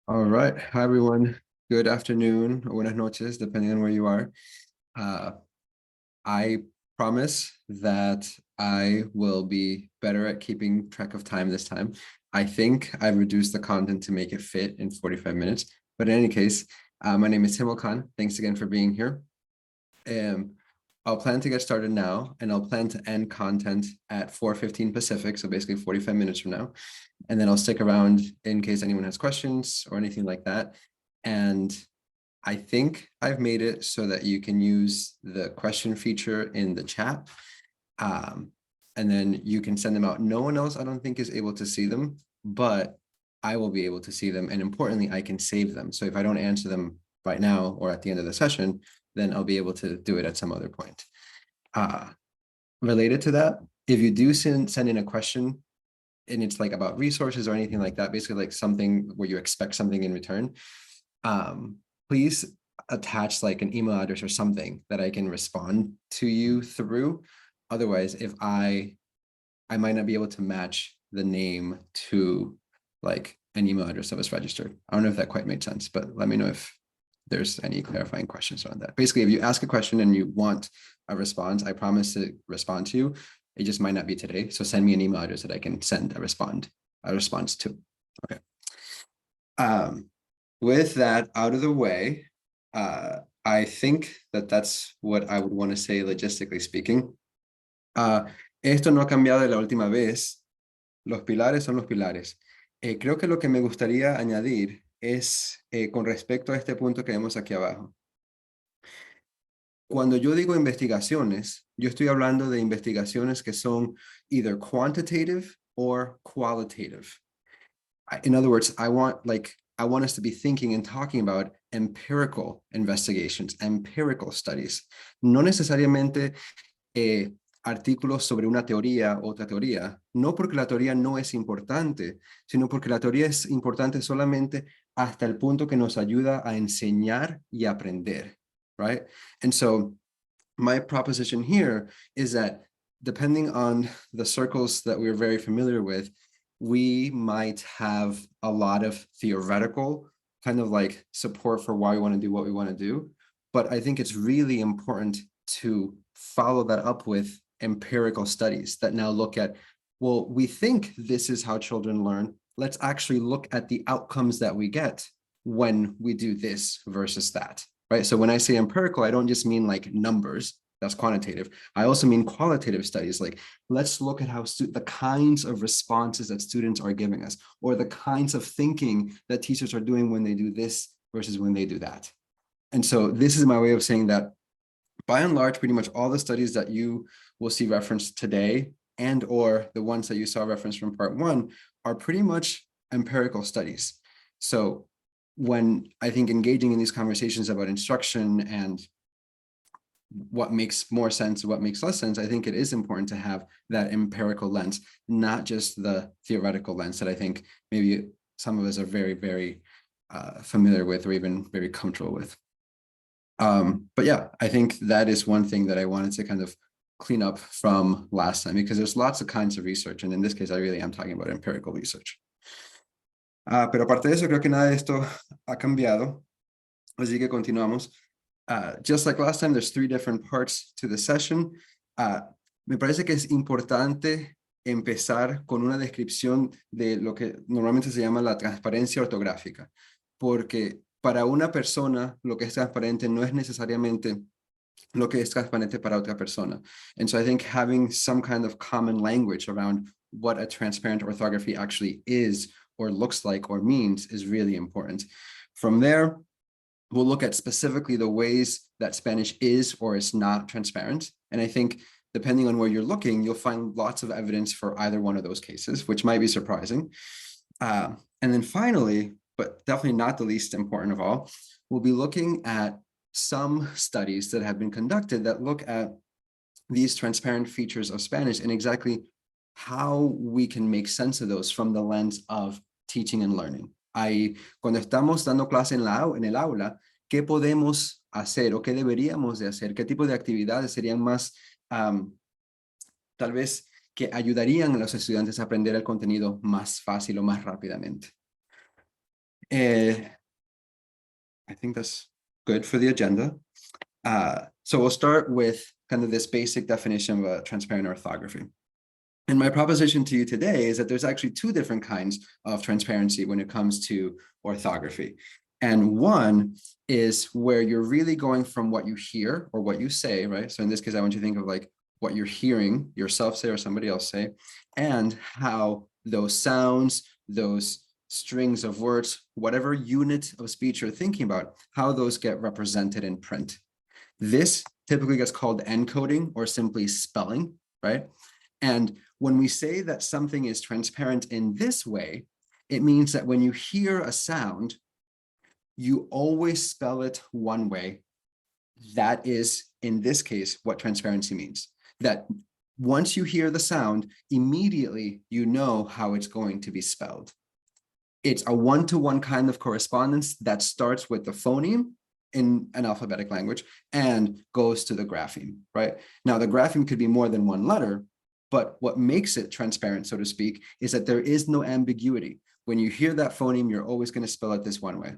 All right. Hi, everyone. Good afternoon or buenas noches, depending on where you are. I promise that I will be better at keeping track of time this time. I think I've reduced the content to make it fit in 45 minutes. But in any case, my name is Timel Khan. Thanks again for being here. I'll plan to get started now, and I'll plan to end content at 4:15 Pacific, so basically 45 minutes from now. And then I'll stick around in case anyone has questions or anything like that. And I think I've made it so that you can use the question feature in the chat. And then you can send them out. No one else, I don't think, is able to see them, but I will be able to see them. And importantly, I can save them. So if I don't answer them right now or at the end of the session, then I'll be able to do it at some other point. Related to that, if you do send in a question, and it's like about resources or anything like that, basically like something where you expect something in return, please attach like an email address or something that I can respond to you through. Otherwise, if I might not be able to match the name to like an email address that was registered. I don't know if that quite made sense, but let me know if there's any clarifying questions on that. Basically, if you ask a question and you want a response, I promise to respond to you. It just might not be today. So send me an email address that I can send a response to. Okay. With that out of the way, I think that that's what I would want to say logistically speaking. Esto no ha cambiado de la última vez. Los pilares son los pilares. Creo que lo que me gustaría añadir es con respecto a este punto que vemos aquí abajo. Cuando yo digo investigaciones, yo estoy hablando de investigaciones que son either quantitative or qualitative. In other words, I want us to be thinking and talking about empirical investigations, empirical studies. No necesariamente artículos sobre una teoría o otra teoría, no porque la teoría no es importante, sino porque la teoría es importante solamente hasta el punto que nos ayuda a enseñar y aprender, right? And so my proposition here is that depending on the circles that we're very familiar with, we might have a lot of theoretical kind of like support for why we want to do what we want to do. But I think it's really important to follow that up with empirical studies that now look at, well, we think this is how children learn. Let's actually look at the outcomes that we get when we do this versus that, right? So when I say empirical, I don't just mean like numbers, that's quantitative. I also mean qualitative studies, like let's look at how the kinds of responses that students are giving us, or the kinds of thinking that teachers are doing when they do this versus when they do that. And so this is my way of saying that by and large, pretty much all the studies that you will see referenced today and or the ones that you saw referenced from part one are pretty much empirical studies. So when I think engaging in these conversations about instruction and what makes more sense, what makes less sense, I think it is important to have that empirical lens, not just the theoretical lens that I think maybe some of us are very, very familiar with or even very comfortable with. But yeah, I think that is one thing that I wanted to kind of clean up from last time, because there's lots of kinds of research. And in this case, I really am talking about empirical research. Pero aparte de eso, creo que nada de esto ha cambiado. Así que continuamos. Just like last time, there's 3 different parts to the session. Me parece que es importante empezar con una descripción de lo que normalmente se llama la transparencia ortográfica, porque para una persona lo que es transparente no es necesariamente lo que es transparente para otra persona. And so I think having some kind of common language around what a transparent orthography actually is or looks like or means is really important. From there, we'll look at specifically the ways that Spanish is or is not transparent. And I think depending on where you're looking, you'll find lots of evidence for either one of those cases, which might be surprising. And then finally, but definitely not the least important of all, we'll be looking at some studies that have been conducted that look at these transparent features of Spanish and exactly how we can make sense of those from the lens of teaching and learning. Ahí, cuando estamos dando clase en el aula, ¿qué podemos hacer o qué deberíamos de hacer? ¿Qué tipo de actividades serían más, tal vez, que ayudarían a los estudiantes a aprender el contenido más fácil o más rápidamente? I think that's good for the agenda. So we'll start with kind of this basic definition of a transparent orthography. And my proposition to you today is that there's actually two different kinds of transparency when it comes to orthography. And one is where you're really going from what you hear or what you say, right? So in this case, I want you to think of like what you're hearing yourself say or somebody else say, and how those sounds, those strings of words, whatever unit of speech you're thinking about, how those get represented in print. This typically gets called encoding or simply spelling, right? And when we say that something is transparent in this way, it means that when you hear a sound, you always spell it one way. That is, in this case, what transparency means. That once you hear the sound, immediately you know how it's going to be spelled. It's a one-to-one kind of correspondence that starts with the phoneme in an alphabetic language and goes to the grapheme, right? Now, the grapheme could be more than one letter, but what makes it transparent, so to speak, is that there is no ambiguity. When you hear that phoneme, you're always going to spell it this one way.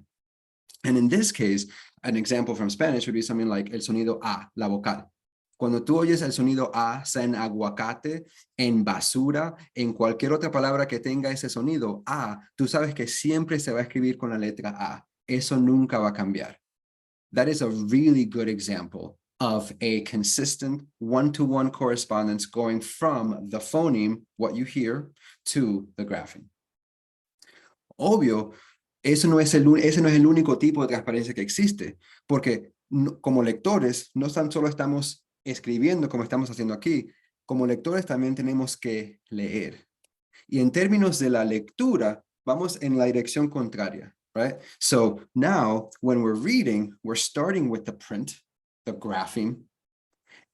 And in this case, an example from Spanish would be something like el sonido A, la vocal. Cuando tú oyes el sonido A, sea en aguacate, en basura, en cualquier otra palabra que tenga ese sonido A, tú sabes que siempre se va a escribir con la letra A. Eso nunca va a cambiar. That is a really good example of a consistent one-to-one correspondence going from the phoneme, what you hear, to the grapheme. Obvio, ese no es el único tipo de transparencia que existe, porque como lectores no tan solo estamos escribiendo como estamos haciendo aquí, como lectores también tenemos que leer. Y en términos de la lectura, vamos en la dirección contraria, right? So now, when we're reading, we're starting with the print, the grapheme,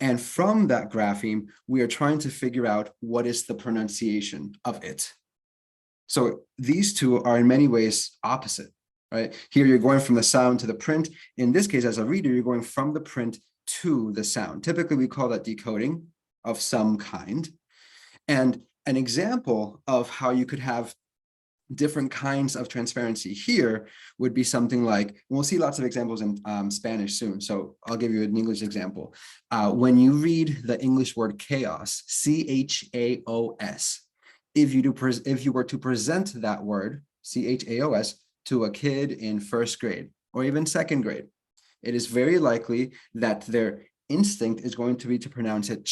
and from that grapheme, we are trying to figure out what is the pronunciation of it. So these two are in many ways opposite, right? Here you're going from the sound to the print. In this case, as a reader, you're going from the print to the sound. Typically, we call that decoding of some kind. And an example of how you could have different kinds of transparency here would be something like, we'll see lots of examples in Spanish soon, so I'll give you an English example. When you read the English word chaos, C-H-A-O-S, if you were to present that word, C-H-A-O-S, to a kid in first grade or even second grade, it is very likely that their instinct is going to be to pronounce it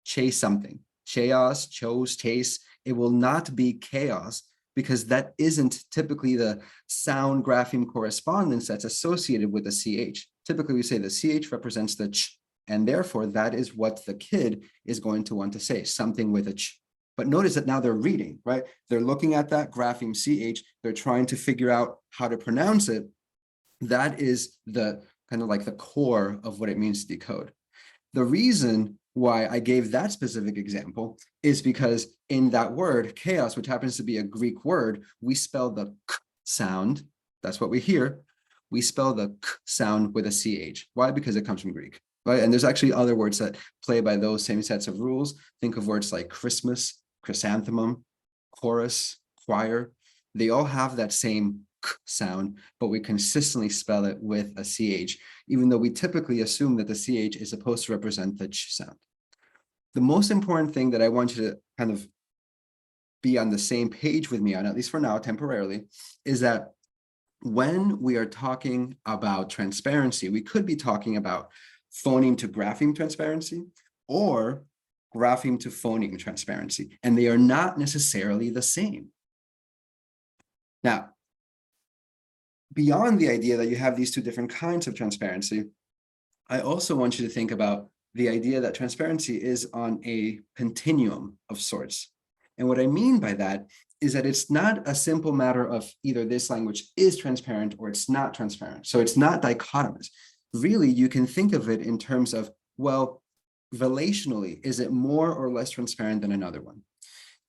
chase something. Chaos, chose, chase. It will not be chaos because that isn't typically the sound grapheme correspondence that's associated with the CH. Typically, we say the CH represents the ch, and therefore that is what the kid is going to want to say, something with a ch. But notice that now they're reading, right? They're looking at that grapheme CH, they're trying to figure out how to pronounce it. That is the kind of like the core of what it means to decode. The reason why I gave that specific example is because in that word, chaos, which happens to be a Greek word, we spell the k sound. That's what we hear. We spell the k sound with a CH. Why? Because it comes from Greek, right? And there's actually other words that play by those same sets of rules. Think of words like Christmas, chrysanthemum, chorus, choir. They all have that same k sound, but we consistently spell it with a CH, even though we typically assume that the CH is supposed to represent the ch sound. The most important thing that I want you to kind of be on the same page with me on, at least for now, temporarily, is that when we are talking about transparency, we could be talking about phoneme to grapheme transparency or grapheme to phoneme transparency, and they are not necessarily the same. Now, beyond the idea that you have these two different kinds of transparency, I also want you to think about the idea that transparency is on a continuum of sorts. And what I mean by that is that it's not a simple matter of either this language is transparent or it's not transparent. So it's not dichotomous. Really, you can think of it in terms of, well, relationally, is it more or less transparent than another one?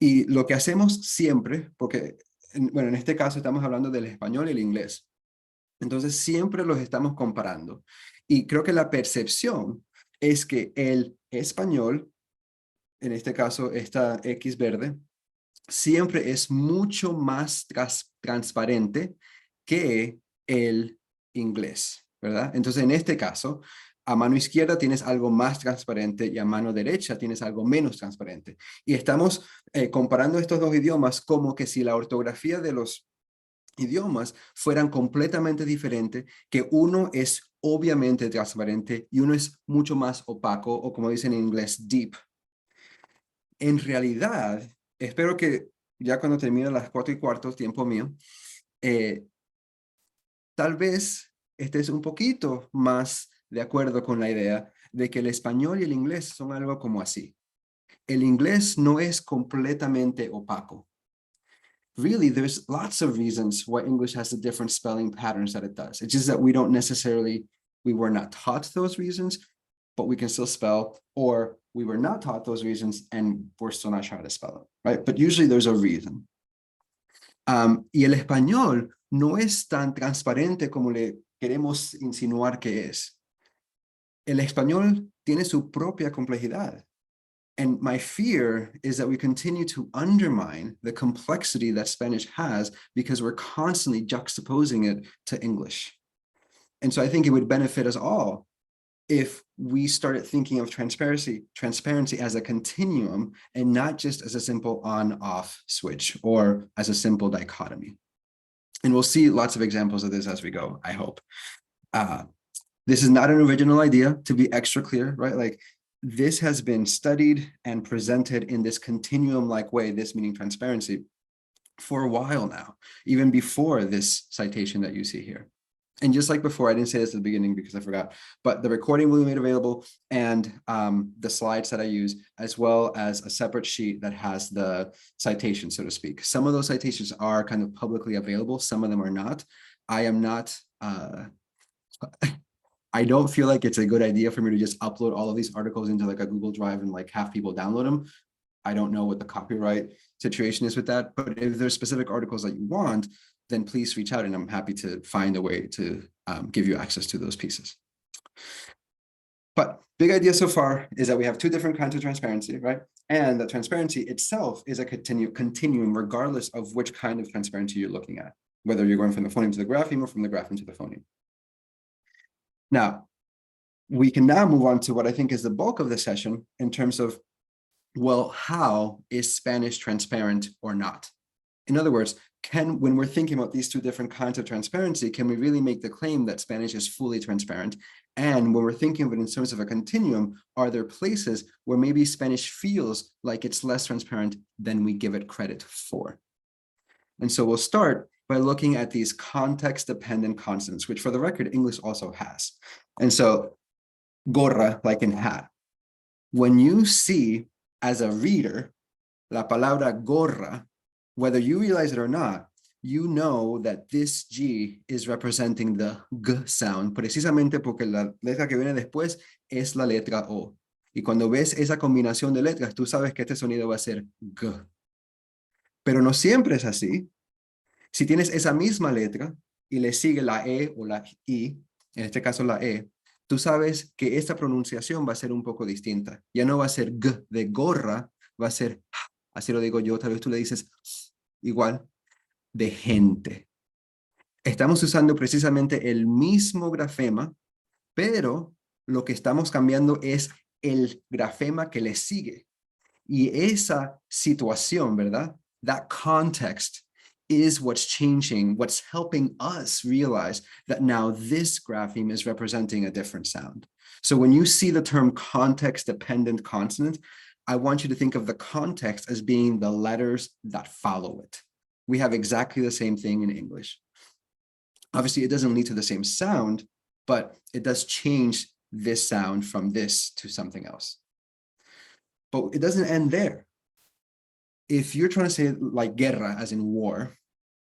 Y lo que hacemos siempre, porque, bueno, en este caso estamos hablando del español y el inglés. Entonces siempre los estamos comparando. Y creo que la percepción es que el español, en este caso esta X verde, siempre es mucho más transparente que el inglés, ¿verdad? Entonces, en este caso, a mano izquierda tienes algo más transparente y a mano derecha tienes algo menos transparente. Y estamos comparando estos dos idiomas como que si la ortografía de los idiomas fueran completamente diferentes, que uno es obviamente transparente y uno es mucho más opaco, o como dicen en inglés, deep. En realidad, espero que ya cuando termine las 4:15, tiempo mío, tal vez estés un poquito más de acuerdo con la idea de que el español y el inglés son algo como así. El inglés no es completamente opaco. Really, there's lots of reasons why English has the different spelling patterns that it does. It's just that we were not taught those reasons, but we can still spell, or we were not taught those reasons and we're still not trying to spell them, right? But usually there's a reason. Y el español no es tan transparente como le queremos insinuar que es. El español tiene su propia complejidad. And my fear is that we continue to undermine the complexity that Spanish has because we're constantly juxtaposing it to English. And so I think it would benefit us all if we started thinking of transparency as a continuum and not just as a simple on-off switch or as a simple dichotomy. And we'll see lots of examples of this as we go, I hope. This is not an original idea, to be extra clear, right? Like, this has been studied and presented in this continuum-like way, this meaning transparency, for a while now, even before this citation that you see here. And just like before, I didn't say this at the beginning because I forgot, but the recording will be made available and the slides that I use, as well as a separate sheet that has the citation, so to speak. Some of those citations are kind of publicly available. Some of them are not. I am not, I don't feel like it's a good idea for me to just upload all of these articles into like a Google Drive and like have people download them. I don't know what the copyright situation is with that, but if there's specific articles that you want, then please reach out and I'm happy to find a way to give you access to those pieces. But big idea so far is that we have two different kinds of transparency, right? And the transparency itself is a continuum regardless of which kind of transparency you're looking at, whether you're going from the phoneme to the grapheme or from the grapheme to the phoneme. Now, we can now move on to what I think is the bulk of the session in terms of, well, how is Spanish transparent or not? In other words, when we're thinking about these two different kinds of transparency, can we really make the claim that Spanish is fully transparent? And when we're thinking of it in terms of a continuum, are there places where maybe Spanish feels like it's less transparent than we give it credit for? And so we'll start by looking at these context-dependent consonants, which for the record, English also has. And so gorra, like in hat. When you see as a reader, la palabra gorra, whether you realize it or not, you know that this G is representing the G sound, precisamente porque la letra que viene después es la letra O. Y cuando ves esa combinación de letras, tú sabes que este sonido va a ser G. Pero no siempre es así. Si tienes esa misma letra y le sigue la E o la I, en este caso la E, tú sabes que esta pronunciación va a ser un poco distinta. Ya no va a ser G de gorra, va a ser, así lo digo yo, tal vez tú le dices igual, de gente. Estamos usando precisamente el mismo grafema, pero lo que estamos cambiando es el grafema que le sigue. Y esa situación, ¿verdad? That context is what's changing, what's helping us realize that now this grapheme is representing a different sound. So when you see the term context-dependent consonant, I want you to think of the context as being the letters that follow it. We have exactly the same thing in English. Obviously, it doesn't lead to the same sound, but it does change this sound from this to something else. But it doesn't end there. If you're trying to say like guerra, as in war,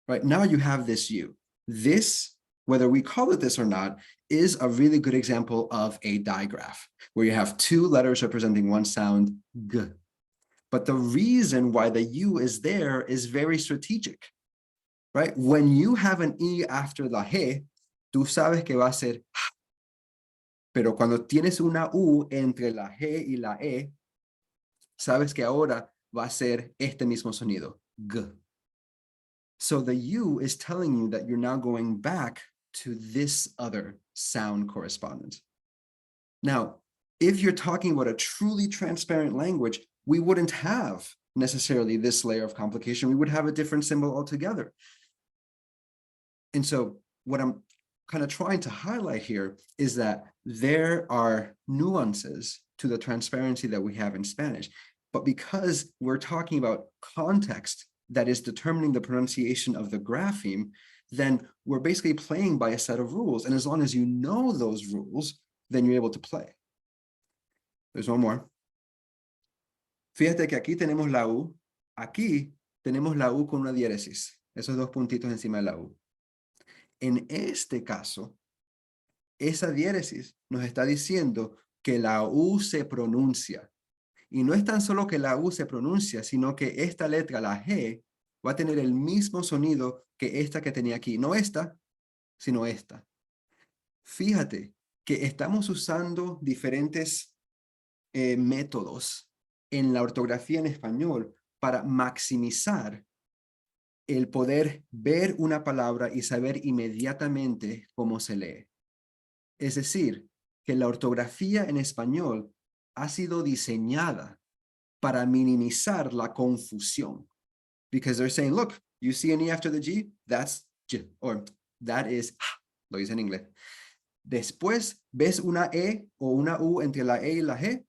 right, now you have this U. This, whether we call it this or not, is a really good example of a digraph, where you have two letters representing one sound, G. But the reason why the U is there is very strategic, right? When you have an I after la G, tú sabes que va a ser H. Pero cuando tienes una U entre la G y la E, sabes que ahora va a ser este mismo sonido, G. So the U is telling you that you're now going back to this other sound correspondence. Now, if you're talking about a truly transparent language, we wouldn't have necessarily this layer of complication. We would have a different symbol altogether. And so what I'm kind of trying to highlight here is that there are nuances to the transparency that we have in Spanish. But because we're talking about context that is determining the pronunciation of the grapheme, then we're basically playing by a set of rules. And as long as you know those rules, then you're able to play. There's one more. Fíjate que aquí tenemos la U. Aquí tenemos la U con una diéresis. Esos dos puntitos encima de la U. En este caso, esa diéresis nos está diciendo que la U se pronuncia. Y no es tan solo que la U se pronuncia, sino que esta letra, la G, va a tener el mismo sonido que esta que tenía aquí. No esta, sino esta. Fíjate que estamos usando diferentes métodos en la ortografía en español para maximizar el poder ver una palabra y saber inmediatamente cómo se lee. Es decir, que la ortografía en español ha sido diseñada para minimizar la confusión. Because they're saying, look, you see an E after the G, that's G, or that is, lo dice en inglés. Después, ves una E o una U entre la E y la G,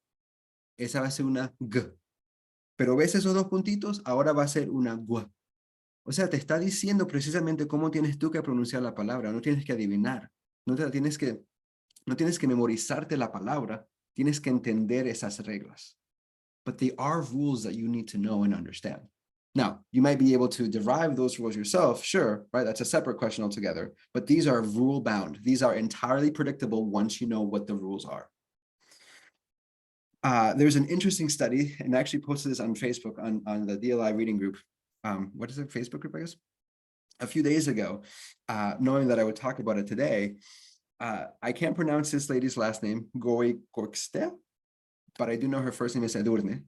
esa va a ser una G. Pero ves esos dos puntitos, ahora va a ser una GU. O sea, te está diciendo precisamente cómo tienes tú que pronunciar la palabra, no tienes que adivinar, no tienes que memorizarte la palabra, tienes que entender esas reglas. But they are rules that you need to know and understand. Now, you might be able to derive those rules yourself, sure, right? That's a separate question altogether, but these are rule bound. These are entirely predictable once you know what the rules are. There's an interesting study, and I actually posted this on Facebook on the DLI reading group. What is it, Facebook group, I guess? A few days ago, knowing that I would talk about it today. I can't pronounce this lady's last name, Goy Korkste, but I do know her first name is Edurne.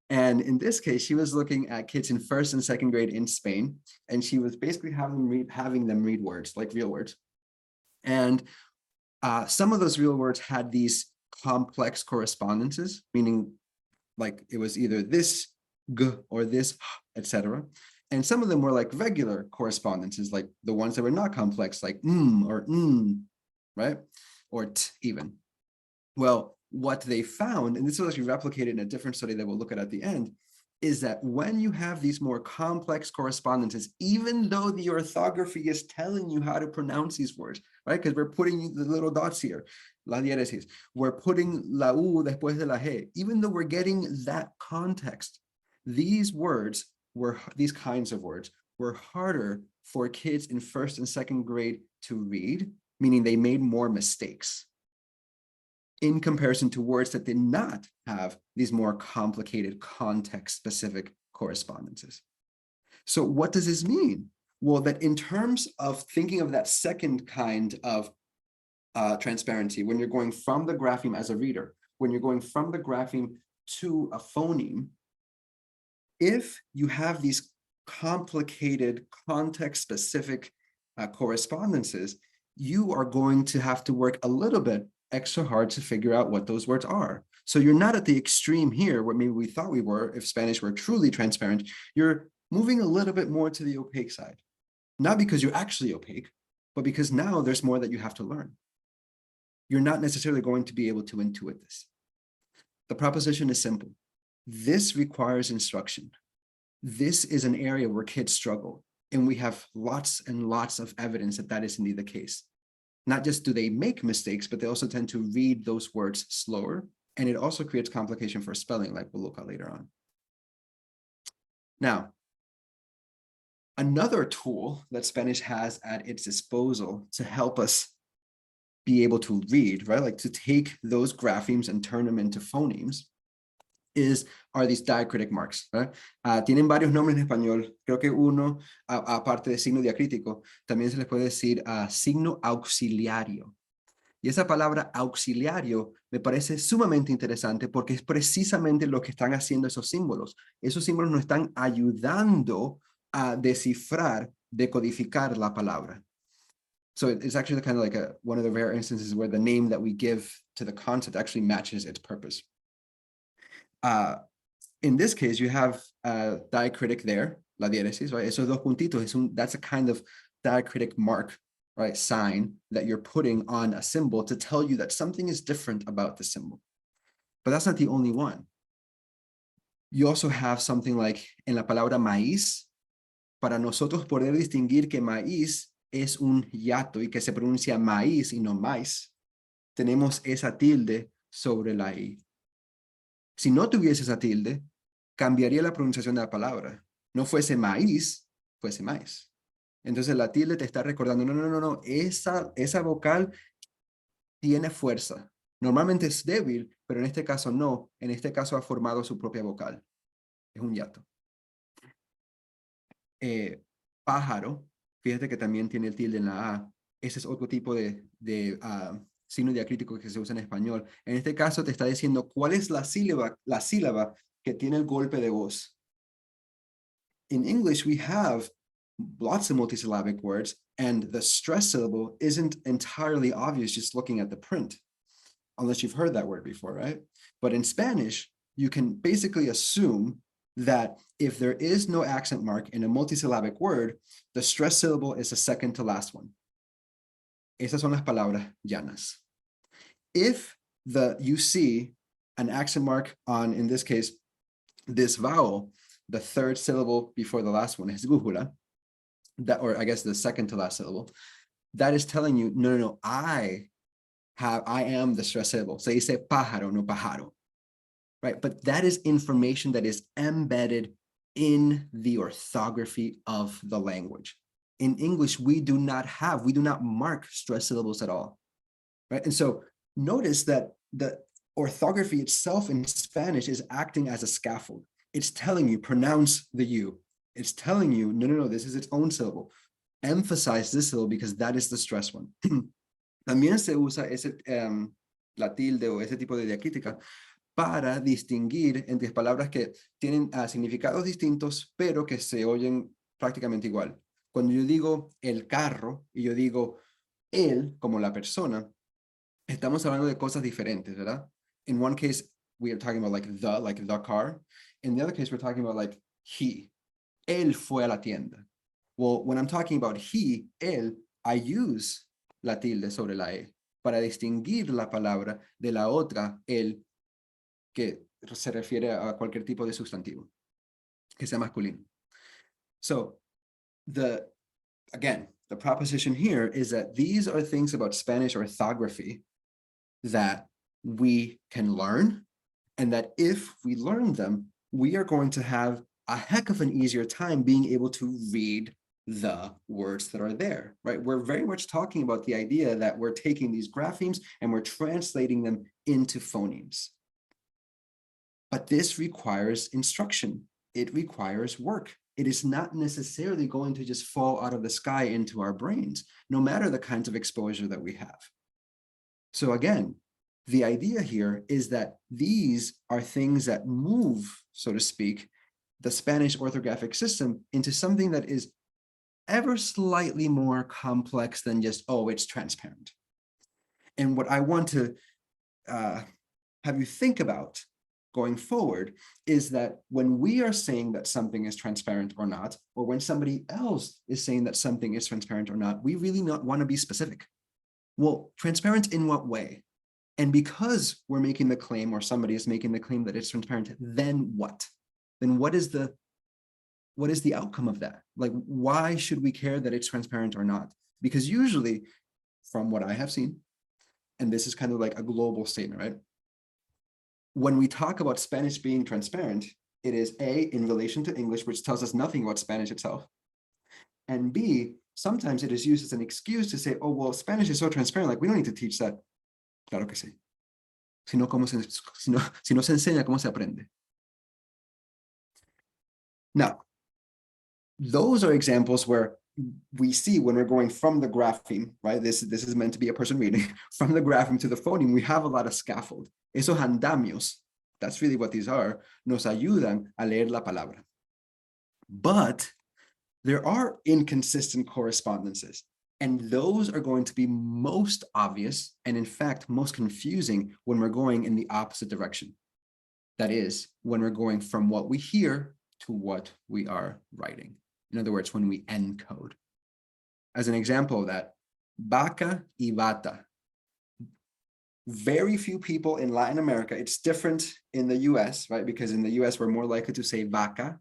And in this case, she was looking at kids in 1st and 2nd grade in Spain, and she was basically having them read words, like real words. And some of those real words had these complex correspondences, meaning like it was either this g or this, etc. And some of them were like regular correspondences, like the ones that were not complex, like or right? Or t even. Well, what they found, and this was actually replicated in a different study that we'll look at the end, is that when you have these more complex correspondences, even though the orthography is telling you how to pronounce these words, right? Because we're putting the little dots here, la diéresis, we're putting la U después de la G, even though we're getting that context, these kinds of words were harder for kids in 1st and 2nd grade to read, meaning they made more mistakes in comparison to words that did not have these more complicated context-specific correspondences. So what does this mean? Well, that in terms of thinking of that second kind of transparency, when you're going from the grapheme as a reader, when you're going from the grapheme to a phoneme, if you have these complicated context-specific correspondences, you are going to have to work a little bit extra hard to figure out what those words are. So you're not at the extreme here where maybe we thought we were if Spanish were truly transparent. You're moving a little bit more to the opaque side, not because you're actually opaque, but because now there's more that you have to learn. You're not necessarily going to be able to intuit this. The proposition is simple. This requires instruction. This is an area where kids struggle, and we have lots and lots of evidence that that is indeed the case. Not just do they make mistakes, but they also tend to read those words slower, and it also creates complication for spelling, like we'll look at later on. Now, another tool that Spanish has at its disposal to help us be able to read, right, like to take those graphemes and turn them into phonemes, are these diacritic marks, right? Tienen varios nombres en español. Creo que uno, aparte de signo diacrítico, también se les puede decir signo auxiliario. Y esa palabra auxiliario me parece sumamente interesante porque es precisamente lo que están haciendo esos símbolos. Esos símbolos nos están ayudando a descifrar, decodificar la palabra. So it's actually kind of like one of the rare instances where the name that we give to the concept actually matches its purpose. In this case, you have diacritic there, la diéresis, right? Esos dos puntitos, that's a kind of diacritic mark, right? Sign that you're putting on a symbol to tell you that something is different about the symbol. But that's not the only one. You also have something like en la palabra maíz, para nosotros poder distinguir que maíz es un hiato y que se pronuncia maíz y no maíz, tenemos esa tilde sobre la i. Si no tuviese esa tilde, cambiaría la pronunciación de la palabra. No fuese maíz, fuese maíz. Entonces la tilde te está recordando, no, esa vocal tiene fuerza. Normalmente es débil, pero en este caso no. En este caso ha formado su propia vocal. Es un hiato. Pájaro, fíjate que también tiene el tilde en la A. Ese es otro tipo de signo diacrítico que se usa en español. En este caso te está diciendo cuál es la sílaba que tiene el golpe de voz. In English, we have lots of multisyllabic words, and the stress syllable isn't entirely obvious just looking at the print, unless you've heard that word before, right? But in Spanish, you can basically assume that if there is no accent mark in a multisyllabic word, the stress syllable is the second to last one. Esas son las palabras llanas. If you see an accent mark on, in this case, this vowel, the third syllable before the last one is gújula, or I guess the second to last syllable, that is telling you, no, I am the stress syllable. So you say pájaro, no pájaro, right? But that is information that is embedded in the orthography of the language. In English, we do not mark stress syllables at all, right? And so notice that the orthography itself in Spanish is acting as a scaffold. It's telling you, pronounce the U. It's telling you, no, this is its own syllable. Emphasize this syllable because that is the stress one. También se usa la tilde o ese tipo de diacrítica para distinguir entre palabras que tienen significados distintos, pero que se oyen prácticamente igual. Cuando yo digo el carro y yo digo él como la persona, estamos hablando de cosas diferentes, ¿verdad? In one case, we are talking about like the car. In the other case, we're talking about like he. Él fue a la tienda. Well, when I'm talking about he, él, I use la tilde sobre la e para distinguir la palabra de la otra, él, que se refiere a cualquier tipo de sustantivo que sea masculino. So, the proposition here is that these are things about Spanish orthography that we can learn, and that if we learn them, we are going to have a heck of an easier time being able to read the words that are there, right? We're very much talking about the idea that we're taking these graphemes and we're translating them into phonemes. But this requires instruction. It requires work. It is not necessarily going to just fall out of the sky into our brains, no matter the kinds of exposure that we have. So again, the idea here is that these are things that move, so to speak, the Spanish orthographic system into something that is ever slightly more complex than just, oh, it's transparent. And what I want to have you think about going forward is that when we are saying that something is transparent or not, or when somebody else is saying that something is transparent or not, we really not want to be specific. Well, transparent in what way? And because we're making the claim, or somebody is making the claim that it's transparent, then what? Then what is the outcome of that? Like, why should we care that it's transparent or not? Because usually, from what I have seen, and this is kind of like a global statement, right? When we talk about Spanish being transparent, it is A, in relation to English, which tells us nothing about Spanish itself. And B, sometimes it is used as an excuse to say, oh, well, Spanish is so transparent, like we don't need to teach that. Claro que sí. Si no se enseña, ¿cómo se aprende? Now, those are examples where we see when we're going from the grapheme, right? This is meant to be a person reading. From the grapheme to the phoneme, we have a lot of scaffold. Esos andamios, that's really what these are, nos ayudan a leer la palabra. But there are inconsistent correspondences. And those are going to be most obvious and, in fact, most confusing when we're going in the opposite direction. That is, when we're going from what we hear to what we are writing. In other words, when we encode. As an example of that, vaca y bata. Very few people in Latin America, it's different in the US, right? Because in the US, we're more likely to say vaca,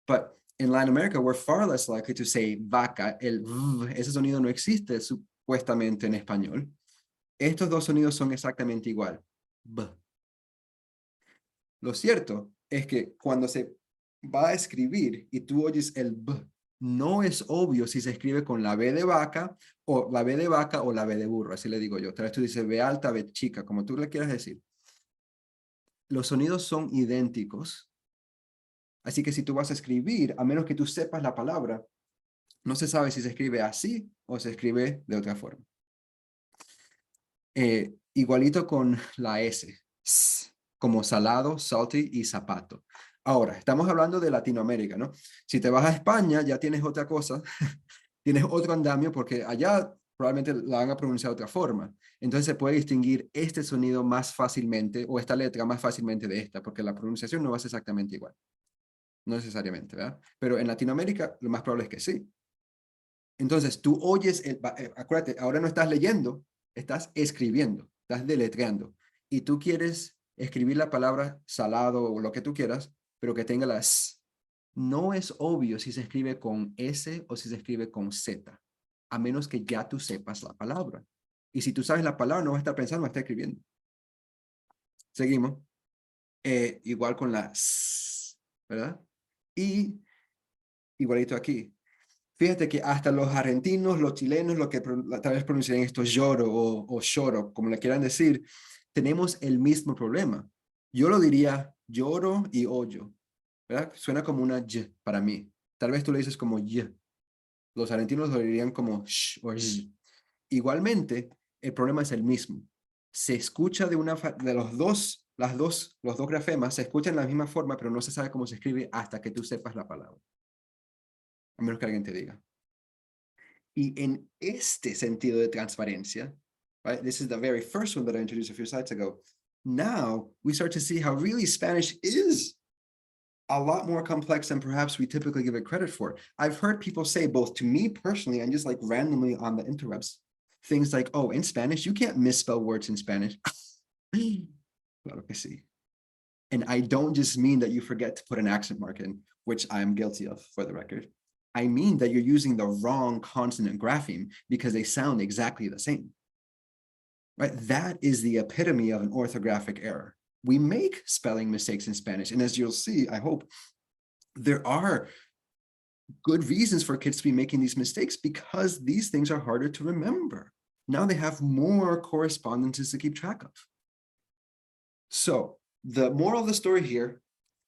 but in Latin America, we're far less likely to say vaca. El v, ese sonido no existe supuestamente en español. Estos dos sonidos son exactamente igual. B. Lo cierto es que cuando se va a escribir y tú oyes el b, no es obvio si se escribe con la B de vaca o la B de vaca o la B de burro, así le digo yo. Tal vez tú dices B alta, B chica, como tú le quieras decir. Los sonidos son idénticos. Así que si tú vas a escribir, a menos que tú sepas la palabra, no se sabe si se escribe así o se escribe de otra forma. Igualito con la S, como salado, salty y zapato. Ahora, estamos hablando de Latinoamérica, ¿no? Si te vas a España, ya tienes otra cosa, tienes otro andamio, porque allá probablemente la van a pronunciar de otra forma. Entonces se puede distinguir este sonido más fácilmente, o esta letra más fácilmente de esta, porque la pronunciación no va a ser exactamente igual. No necesariamente, ¿verdad? Pero en Latinoamérica lo más probable es que sí. Entonces tú oyes, acuérdate, ahora no estás leyendo, estás escribiendo, estás deletreando. Y tú quieres escribir la palabra salado o lo que tú quieras, pero que tenga la S. No es obvio si se escribe con S o si se escribe con Z, a menos que ya tú sepas la palabra. Y si tú sabes la palabra, no vas a estar pensando, vas a estar escribiendo. Seguimos. Igual con la S, ¿verdad? Y igualito aquí. Fíjate que hasta los argentinos, los chilenos, lo que tal vez pronuncian esto lloro o lloro, como le quieran decir, tenemos el mismo problema. Yo lo diría lloro y hoyo, ¿verdad? Suena como una Y para mí. Tal vez tú le dices como Y. Los argentinos lo dirían como sh o sh. Igualmente, el problema es el mismo. Se escucha de los dos grafemas, se escuchan de la misma forma, pero no se sabe cómo se escribe hasta que tú sepas la palabra. A menos que alguien te diga. Y en este sentido de transparencia, right, this is the very first one that I introduced a few slides ago. Now we start to see how really Spanish is a lot more complex than perhaps we typically give it credit for. I've heard people say, both to me personally and just like randomly on the interwebs, things like, oh, in Spanish, you can't misspell words in Spanish. Claro que sí. And I don't just mean that you forget to put an accent mark in, which I'm guilty of, for the record. I mean that you're using the wrong consonant grapheme because they sound exactly the same. Right? That is the epitome of an orthographic error. We make spelling mistakes in Spanish. And as you'll see, I hope, there are good reasons for kids to be making these mistakes because these things are harder to remember. Now they have more correspondences to keep track of. So the moral of the story here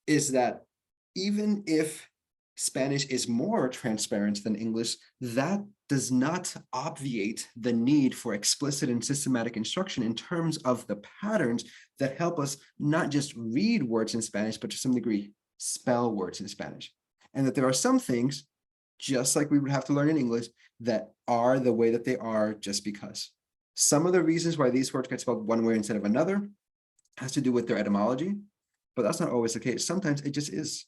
is that even if Spanish is more transparent than English, that does not obviate the need for explicit and systematic instruction in terms of the patterns that help us not just read words in Spanish, but to some degree, spell words in Spanish. And that there are some things, just like we would have to learn in English, that are the way that they are just because. Some of the reasons why these words get spelled one way instead of another has to do with their etymology, but that's not always the case. Sometimes it just is.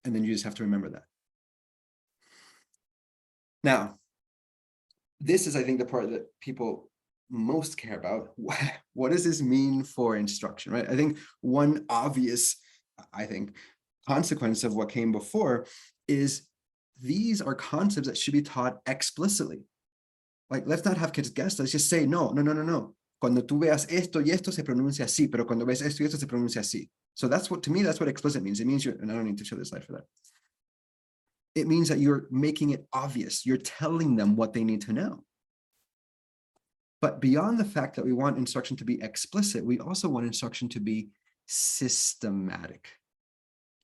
And then you just have to remember that. Now, this is, I think, the part that people most care about. What does this mean for instruction, right? I think one obvious, consequence of what came before is these are concepts that should be taught explicitly. Like, let's not have kids guess. Let's just say, no. Cuando tú veas esto y esto se pronuncia así, pero cuando ves esto y esto se pronuncia así. So that's what, to me, that's what explicit means. It means you're, and I don't need to show this slide for that. It means that you're making it obvious. You're telling them what they need to know. But beyond the fact that we want instruction to be explicit, we also want instruction to be systematic.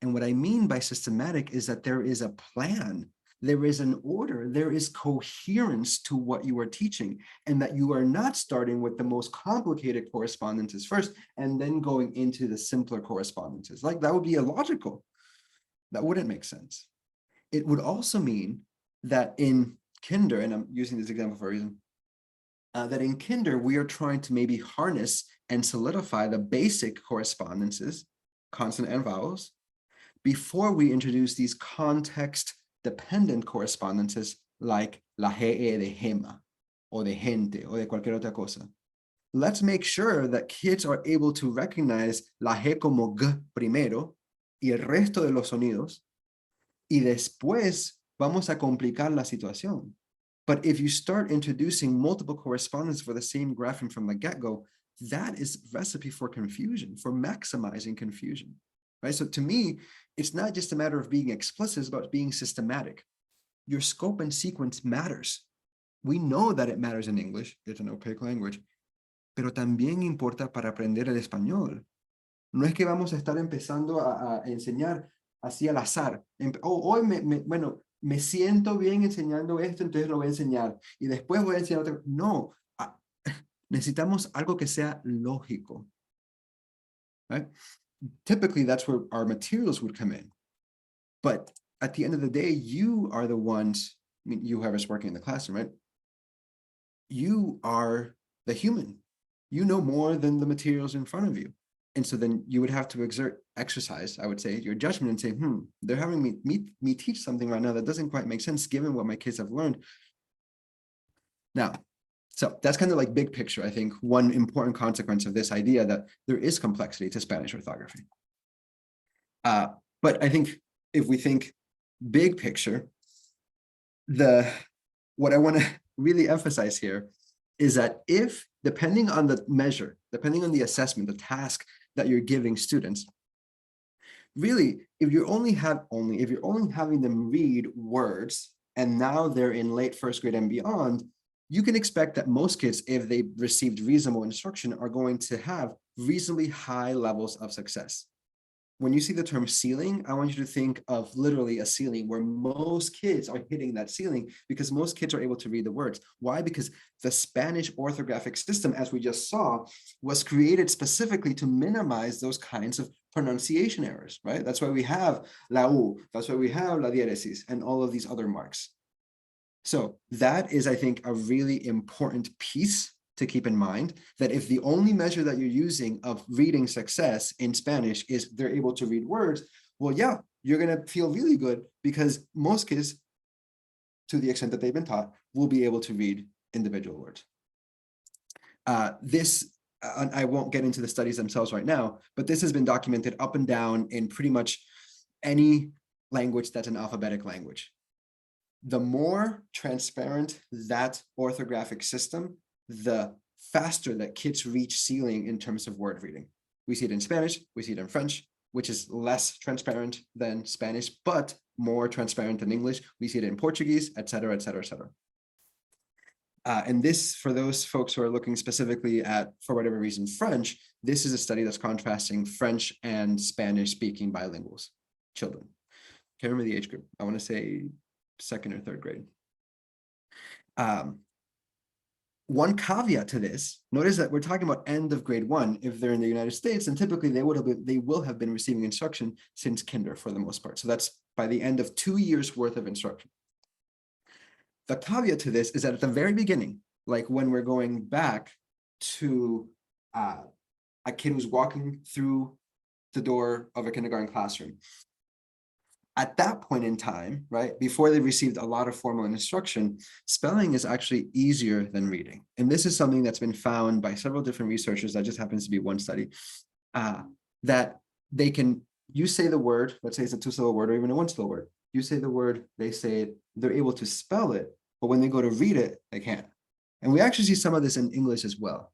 And what I mean by systematic is that there is a plan, there is an order, there is coherence to what you are teaching, and that you are not starting with the most complicated correspondences first and then going into the simpler correspondences. Like, that would be illogical. That wouldn't make sense. It would also mean that in kinder, and I'm using this example for a reason, that in kinder, we are trying to maybe harness and solidify the basic correspondences, consonant and vowels, before we introduce these context-dependent correspondences like la GE de gema, or de gente, or de cualquier otra cosa. Let's make sure that kids are able to recognize la G como G primero y el resto de los sonidos, y después vamos a complicar la situación. But if you start introducing multiple correspondence for the same grapheme from the get-go, that is recipe for confusion, for maximizing confusion, right? So to me, it's not just a matter of being explicit, it's about being systematic. Your scope and sequence matters. We know that it matters in English, it's an opaque language, pero también importa para aprender el español. No es que vamos a estar empezando a enseñar así al azar. Hoy me siento bien enseñando esto, entonces lo voy a enseñar. Y después voy a enseñar otro. No, necesitamos algo que sea lógico. Right? Typically, that's where our materials would come in. But at the end of the day, you are the ones, I mean, you whoever's working in the classroom, right? You are the human. You know more than the materials in front of you. And so then you would have to exercise, I would say, your judgment and say, they're having me teach something right now that doesn't quite make sense given what my kids have learned. Now, so that's kind of like big picture, I think, one important consequence of this idea that there is complexity to Spanish orthography. But I think if we think big picture, what I want to really emphasize here is that if, depending on the measure, depending on the assessment, the task that you're giving students, really, if you're only having them read words, and now they're in late first grade and beyond, you can expect that most kids, if they received reasonable instruction, are going to have reasonably high levels of success. When you see the term ceiling, I want you to think of literally a ceiling where most kids are hitting that ceiling because most kids are able to read the words. Why? Because the Spanish orthographic system, as we just saw, was created specifically to minimize those kinds of pronunciation errors, right? That's why we have la U, that's why we have la diéresis, and all of these other marks. So that is, I think, a really important piece to keep in mind, that if the only measure that you're using of reading success in Spanish is they're able to read words, well, yeah, you're going to feel really good because most kids, to the extent that they've been taught, will be able to read individual words. I won't get into the studies themselves right now, but this has been documented up and down in pretty much any language that's an alphabetic language. The more transparent that orthographic system, the faster that kids reach ceiling in terms of word reading. We see it in Spanish, we see it in French, which is less transparent than Spanish, but more transparent than English. We see it in Portuguese, et cetera, et cetera, et cetera. And this, for those folks who are looking specifically at, for whatever reason, French, this is a study that's contrasting French and Spanish speaking bilinguals, children. Can't remember the age group. I want to say second or third grade. One caveat to this, notice that we're talking about end of grade 1 if they're in the United States, and typically they will have been receiving instruction since kinder for the most part. So that's by the end of 2 years worth of instruction. The caveat to this is that at the very beginning, like when we're going back to a kid who's walking through the door of a kindergarten classroom, at that point in time, right, before they received a lot of formal instruction, spelling is actually easier than reading. And this is something that's been found by several different researchers, that just happens to be one study, that they can, you say the word, let's say it's a 2-syllable word or even a 1-syllable word. You say the word, they say it, they're able to spell it, but when they go to read it, they can't. And we actually see some of this in English as well,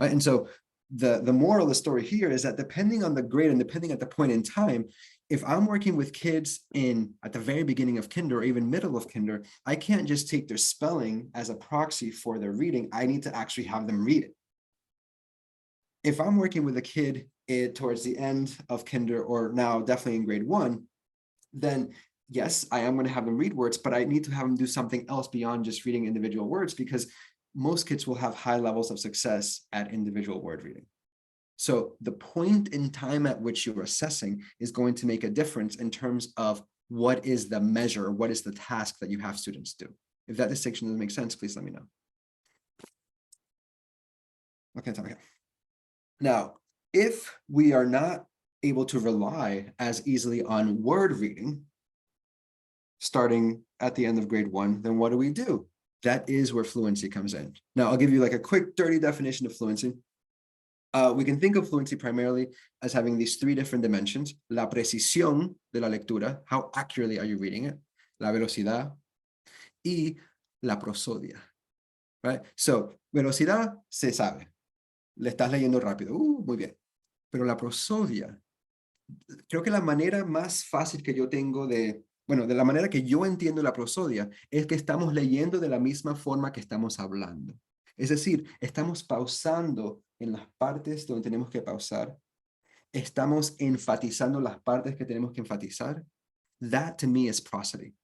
right? And so the moral of the story here is that depending on the grade and depending at the point in time, if I'm working with kids at the very beginning of kinder or even middle of kinder, I can't just take their spelling as a proxy for their reading. I need to actually have them read it. If I'm working with a kid towards the end of kinder, or now definitely in grade 1, then yes, I am going to have them read words, but I need to have them do something else beyond just reading individual words, because most kids will have high levels of success at individual word reading. So the point in time at which you're assessing is going to make a difference in terms of what is the measure, what is the task that you have students do. If that distinction doesn't make sense, please let me know. Okay. Now, if we are not able to rely as easily on word reading, starting at the end of grade 1, then what do? That is where fluency comes in. Now, I'll give you like a quick, dirty definition of fluency. We can think of fluency primarily as having these 3 different dimensions: la precisión de la lectura, how accurately are you reading it, la velocidad, y la prosodia, right? So, velocidad se sabe, le estás leyendo rápido, muy bien. Pero la prosodia, creo que la manera más fácil que yo tengo de la manera que yo entiendo la prosodia es que estamos leyendo de la misma forma que estamos hablando. Es decir, estamos pausando en las partes donde tenemos que pausar. Estamos enfatizando las partes que tenemos que enfatizar. That to me is prosody.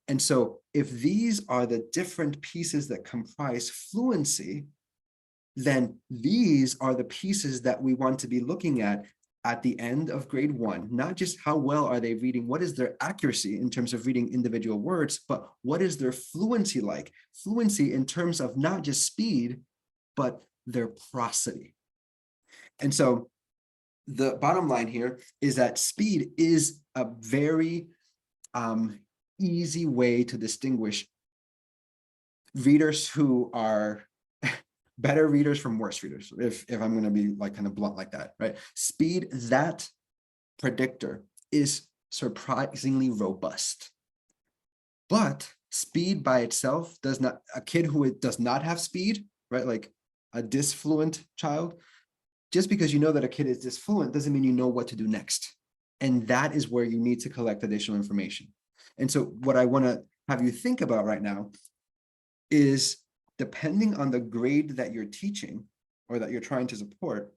And so if these are the different pieces that comprise fluency, then these are the pieces that we want to be looking at the end of grade 1, not just how well are they reading, what is their accuracy in terms of reading individual words, but what is their fluency like? Fluency in terms of not just speed, but their prosody. And so the bottom line here is that speed is a very easy way to distinguish readers who are better readers from worse readers, if I'm going to be like kind of blunt like that, right? Speed, that predictor is surprisingly robust. But speed by itself does not, a kid who does not have speed, right? Like a disfluent child, just because you know that a kid is disfluent doesn't mean you know what to do next. And that is where you need to collect additional information. And so what I want to have you think about right now is, depending on the grade that you're teaching or that you're trying to support,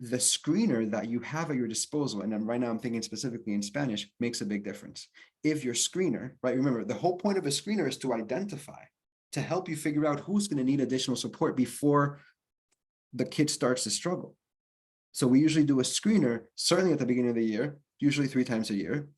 the screener that you have at your disposal, and then right now I'm thinking specifically in Spanish, makes a big difference. If your screener, right, remember, the whole point of a screener is to identify, to help you figure out who's going to need additional support before the kid starts to struggle. So we usually do a screener, certainly at the beginning of the year, usually 3 times a year.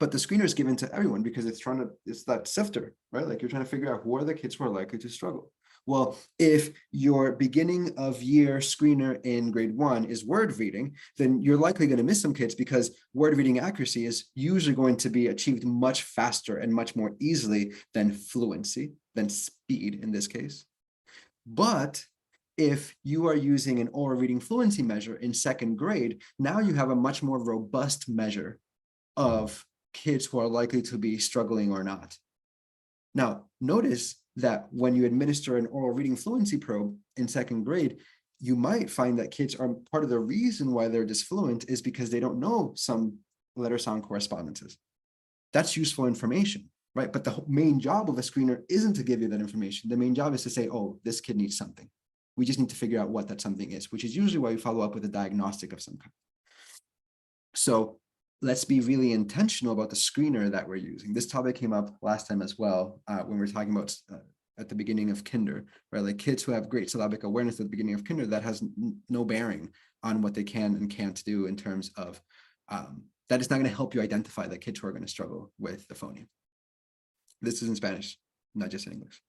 But the screener is given to everyone because it's that sifter, right? Like you're trying to figure out who are the kids who are likely to struggle. Well, if your beginning of year screener in grade 1 is word reading, then you're likely going to miss some kids because word reading accuracy is usually going to be achieved much faster and much more easily than fluency, than speed in this case. But if you are using an oral reading fluency measure in 2nd grade, now you have a much more robust measure of kids who are likely to be struggling or not. Now, notice that when you administer an oral reading fluency probe in 2nd grade, you might find that kids are part of the reason why they're disfluent is because they don't know some letter sound correspondences. That's useful information, right? But the main job of a screener isn't to give you that information. The main job is to say, oh, this kid needs something. We just need to figure out what that something is, which is usually why we follow up with a diagnostic of some kind. So let's be really intentional about the screener that we're using. This topic came up last time as well when we were talking about at the beginning of kinder, right? Like kids who have great syllabic awareness at the beginning of kinder, that has no bearing on what they can and can't do in terms of, that is not going to help you identify the kids who are going to struggle with the phoneme. This is in Spanish, not just in English.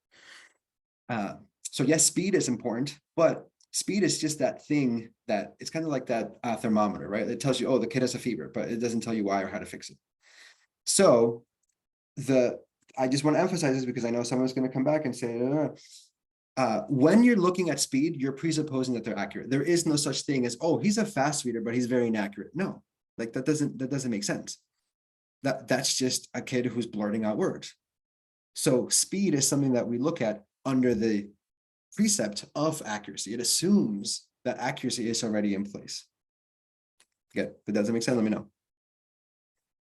So yes, speed is important, but speed is just that thing that it's kind of like that thermometer, right? It tells you, oh, the kid has a fever, but it doesn't tell you why or how to fix it. So I just want to emphasize this because I know someone's going to come back and say, when you're looking at speed, you're presupposing that they're accurate. There is no such thing as, oh, he's a fast reader, but he's very inaccurate. No, like that doesn't make sense. That's just a kid who's blurting out words. So speed is something that we look at under the precept of accuracy. It assumes that accuracy is already in place. Okay, if it doesn't make sense, let me know.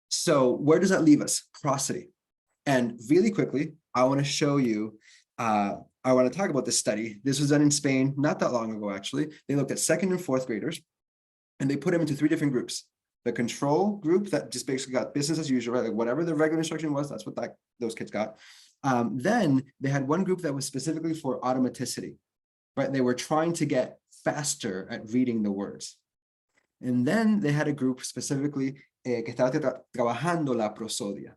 So where does that leave us? Prosody. And really quickly, I want to show you, I want to talk about this study. This was done in Spain, not that long ago, actually. They looked at 2nd and 4th graders, and they put them into 3 different groups. The control group that just basically got business as usual, right? Like whatever the regular instruction was, that's what those kids got. Then they had one group that was specifically for automaticity, right? They were trying to get faster at reading the words. And then they had a group specifically que estaba trabajando la prosodia.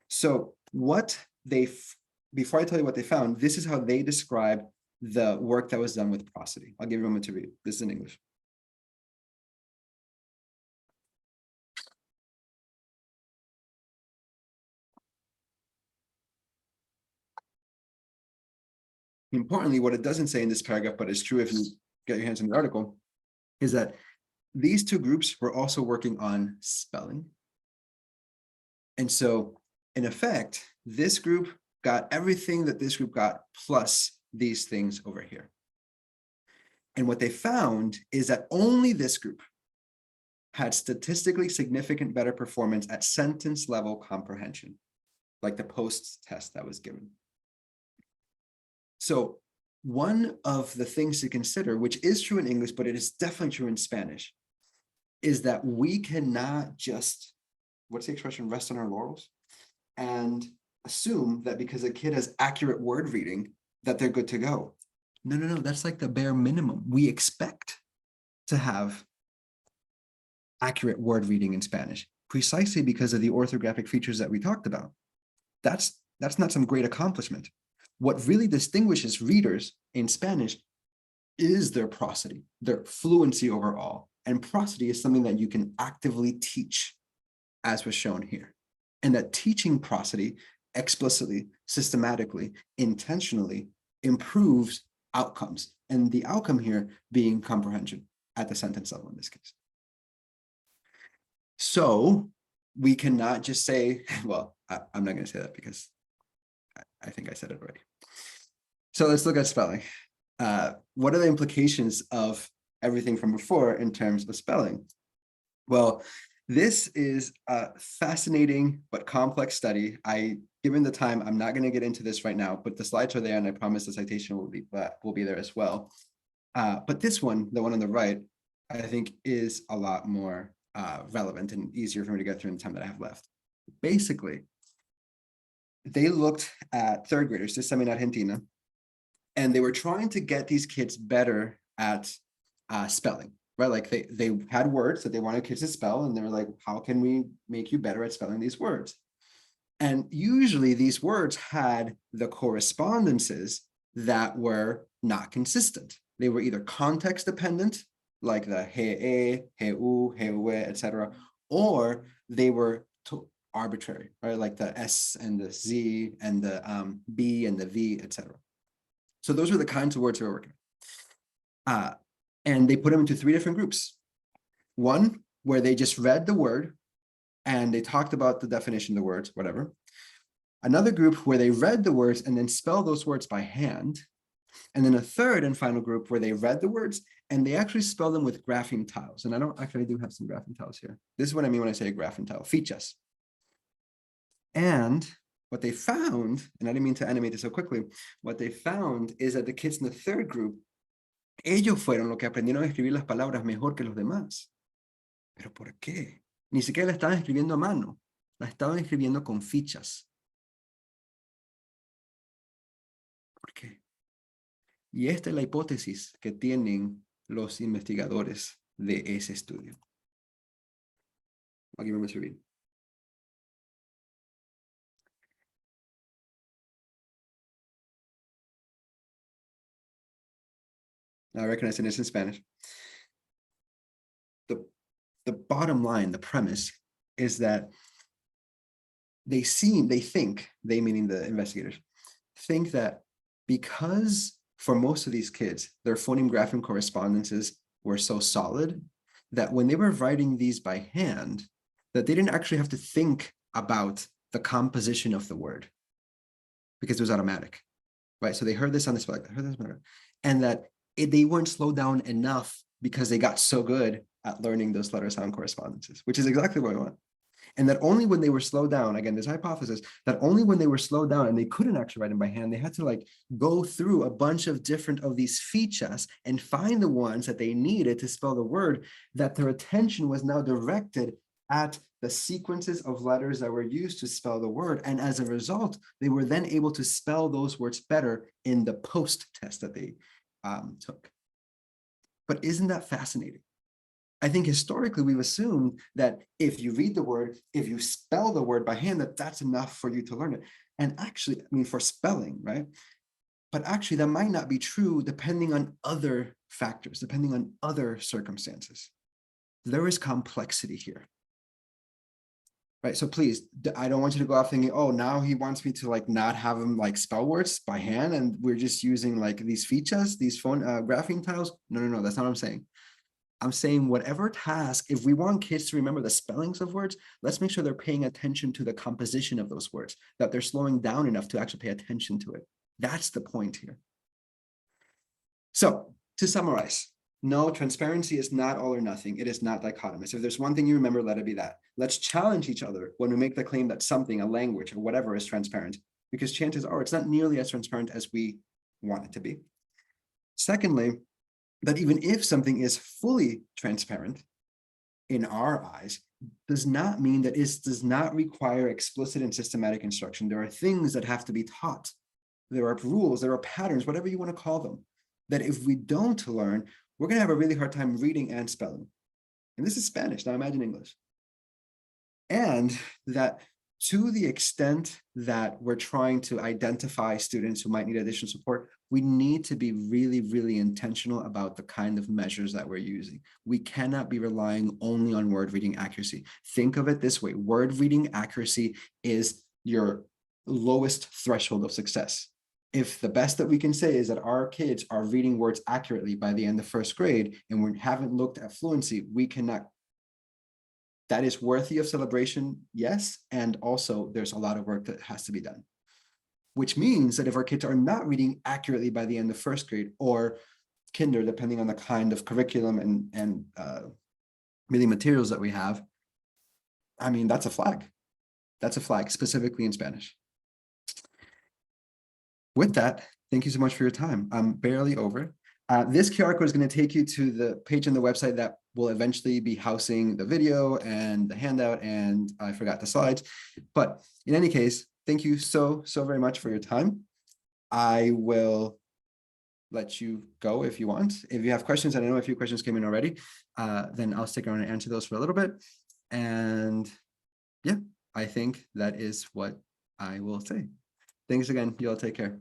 So what before I tell you what they found, this is how they describe the work that was done with prosody. I'll give you a moment to read. This is in English. Importantly, what it doesn't say in this paragraph, but it's true if you get your hands on the article, is that these two groups were also working on spelling. And so, in effect, this group got everything that this group got plus these things over here. And what they found is that only this group had statistically significant better performance at sentence level comprehension, like the post test that was given. So one of the things to consider, which is true in English, but it is definitely true in Spanish, is that we cannot just, what's the expression, rest on our laurels and assume that because a kid has accurate word reading, that they're good to go. No, that's like the bare minimum. We expect to have accurate word reading in Spanish, precisely because of the orthographic features that we talked about. That's not some great accomplishment. What really distinguishes readers in Spanish is their prosody, their fluency overall. And prosody is something that you can actively teach, as was shown here. And that teaching prosody explicitly, systematically, intentionally improves outcomes. And the outcome here being comprehension at the sentence level in this case. So we cannot just say, well, I'm not going to say that because I think I said it already. So let's look at spelling. What are the implications of everything from before in terms of spelling? Well, this is a fascinating but complex study. Given the time, I'm not going to get into this right now, but the slides are there, and I promise the citation will be there as well. But this one, the one on the right, I think is a lot more relevant and easier for me to get through in the time that I have left. Basically, they looked at third graders, this time in Argentina, and they were trying to get these kids better at spelling, right? Like they had words that they wanted kids to spell, and they were like, how can we make you better at spelling these words? And usually these words had the correspondences that were not consistent. They were either context dependent, like the he, heu, heue, etc., or they were arbitrary, right? Like the S and the Z and the B and the V, etc. So those were the kinds of words we were working with. And they put them into three different groups. One where they just read the word and they talked about the definition of the words, whatever. Another group where they read the words and then spell those words by hand. And then a third and final group where they read the words and they actually spell them with grapheme tiles. And I do have some grapheme tiles here. This is what I mean when I say grapheme tile, fichas. And what they found, and I didn't mean to animate this so quickly, what they found is that the kids in the third group, ellos fueron los que aprendieron a escribir las palabras mejor que los demás. ¿Pero por qué? Ni siquiera la estaban escribiendo a mano, la estaban escribiendo con fichas. ¿Por qué? Y esta es la hipótesis que tienen los investigadores de ese estudio. Aquí vamos a subir. I recognize it in Spanish. The bottom line, the premise, is that they think, they meaning the investigators, think that because for most of these kids, their phoneme grapheme correspondences were so solid that when they were writing these by hand, that they didn't actually have to think about the composition of the word because it was automatic, right? So they heard this on the spell, and that they weren't slowed down enough because they got so good at learning those letter sound correspondences, which is exactly what I want. And that only when they were slowed down, again, this hypothesis, that only when they were slowed down and they couldn't actually write them by hand, they had to like go through a bunch of different of these features and find the ones that they needed to spell the word, that their attention was now directed at the sequences of letters that were used to spell the word. And as a result, they were then able to spell those words better in the post test that they took. But isn't that fascinating? I think historically we've assumed that if you read the word, if you spell the word by hand, that's enough for you to learn it. And actually, I mean, for spelling, right? But actually that might not be true depending on other factors, depending on other circumstances. There is complexity here. Right, so please, I don't want you to go off thinking, oh, now he wants me to like not have him like spell words by hand and we're just using like these features, these phone graphing tiles. No, that's not what I'm saying. I'm saying whatever task, if we want kids to remember the spellings of words, let's make sure they're paying attention to the composition of those words, that they're slowing down enough to actually pay attention to it. That's the point here. So to summarize, no, transparency is not all or nothing. It is not dichotomous. If there's one thing you remember, let it be that. Let's challenge each other when we make the claim that something, a language or whatever is transparent, because chances are it's not nearly as transparent as we want it to be. Secondly, that even if something is fully transparent in our eyes, does not mean that it does not require explicit and systematic instruction. There are things that have to be taught. There are rules, there are patterns, whatever you want to call them, that if we don't learn, we're going to have a really hard time reading and spelling. And this is Spanish, now imagine English. And that to the extent that we're trying to identify students who might need additional support, we need to be really, really intentional about the kind of measures that we're using. We cannot be relying only on word reading accuracy. Think of it this way, word reading accuracy is your lowest threshold of success. If the best that we can say is that our kids are reading words accurately by the end of first grade and we haven't looked at fluency, we cannot. That is worthy of celebration, yes, and also there's a lot of work that has to be done. Which means that if our kids are not reading accurately by the end of first grade or kinder, depending on the kind of curriculum and reading materials that we have, I mean, that's a flag. That's a flag, specifically in Spanish. With that, thank you so much for your time. I'm barely over. This QR code is going to take you to the page on the website that will eventually be housing the video and the handout, and I forgot the slides. But in any case, thank you so very much for your time. I will let you go if you want. If you have questions, and I know a few questions came in already, then I'll stick around and answer those for a little bit. And yeah, I think that is what I will say. Thanks again. You all take care.